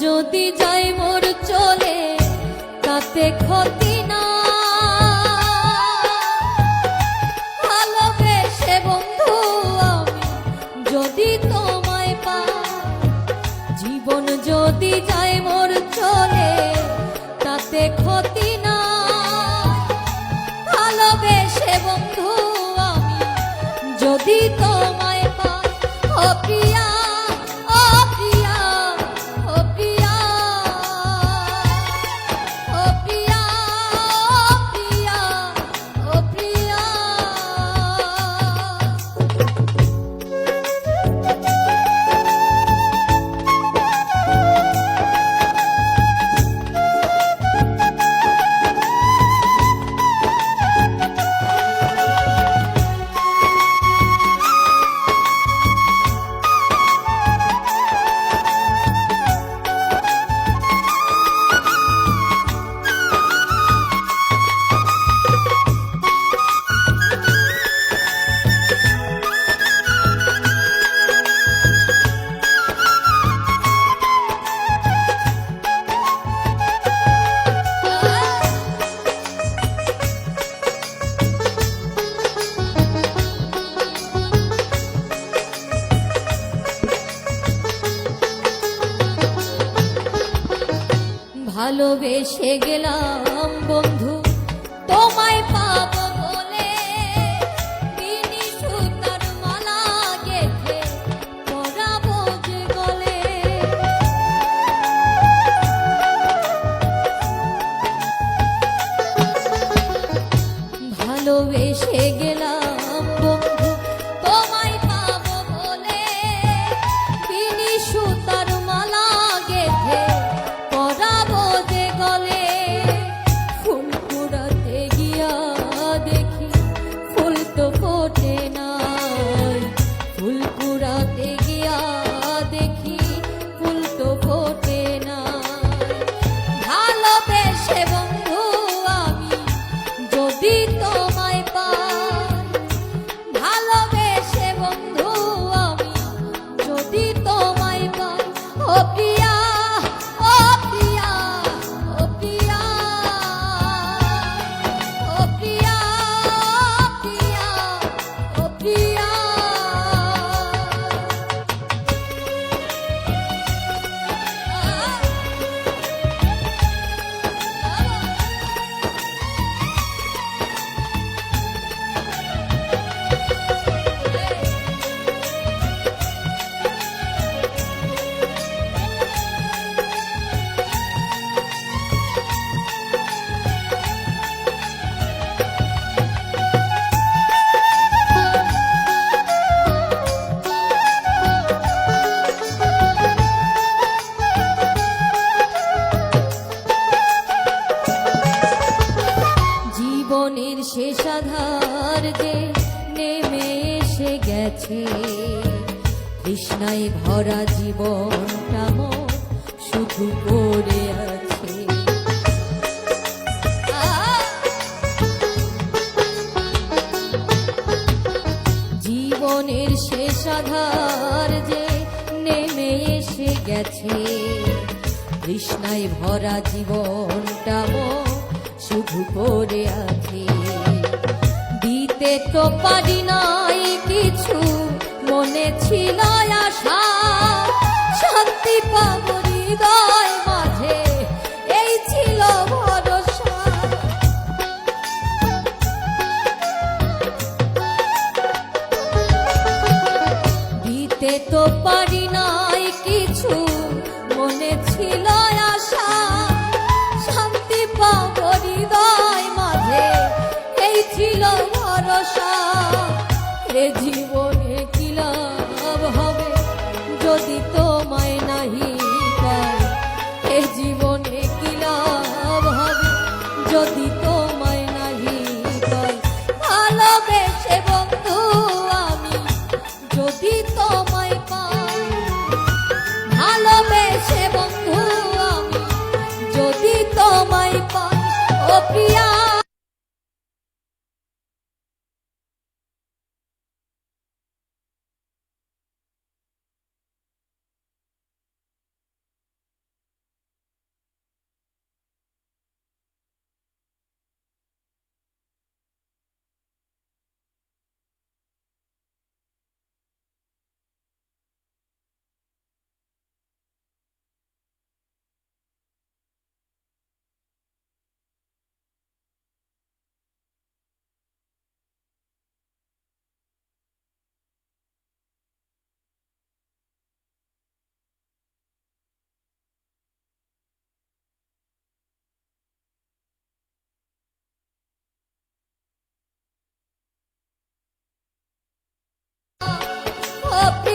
যদি যায় মোর চলে তাতে ক্ষতি না, ভালোবেসে বন্ধু আমি যদি তোমায় পাই। জীবন যদি যায় মোর চলে তাতে ক্ষতি না, ভালোবেসে বন্ধু আমি যদি তোমায় পাই। ও প্রিয়া, ও প্রিয়া, ও প্রিয়া, ও প্রিয়া, ও প্রিয়া, ও প্রিয়া। ভালোবেসে গেলাম বন্ধু তোমায় পাবো বলে, বিনি সুতার মালা গেঁথে পরাবো যে গলে। ভালোবেসে গেলাম বন্ধু তোমায় পাবো বলে, বিনি সুতার মালা গেঁথে পরাবো যে গলে। ফুল কুড়াতে গিয়া দেখি ফুল তো ফোটে নাই, ফুল কুড়াতে গিয়া দেখি ফুল তো ফোটে নাই। ভালোবেসে বন্ধু আমি যদি তোমায় পাই, ভালোবেসে বন্ধু আমি যদি তোমায় পাই। ও প্রিয়া, ও প্রিয়া, ও প্রিয়া, ও প্রিয়া, প্রিয়া, ও প্রিয়া। জীবনের শেষ আধার যে নেমে এসে গেছে, তৃষ্ণায় ভরা জীবনটা মোর শুধু পড়ে আছে। জীবনের শেষ আধার যে নেমে এসে গেছে, তৃষ্ণায় ভরা জীবনটা মোর শুধু পড়ে আছে। দিতে তো পারি নাই কিছু, মনে ছিল আশা শান্তি পাবো হৃদয় মাঝে, এই ছিল ভরসা। দিতে তো পারি নাই কিছু, মনে ছিল আশা শান্তি পাবো হৃদয় মাঝে, এই ছিল ভরসা। এ জীবনে কি লাভ হবে যদি তোমায় নাহি পাই, এ জীবনে কি লাভ হবে যদি তোমায় নাহি পাই। ভালোবেসে বন্ধু আমি যদি তোমায় পাই, ভালোবেসে বন্ধু আমি যদি তোমায় পাই। ও প্রিয়া। আমি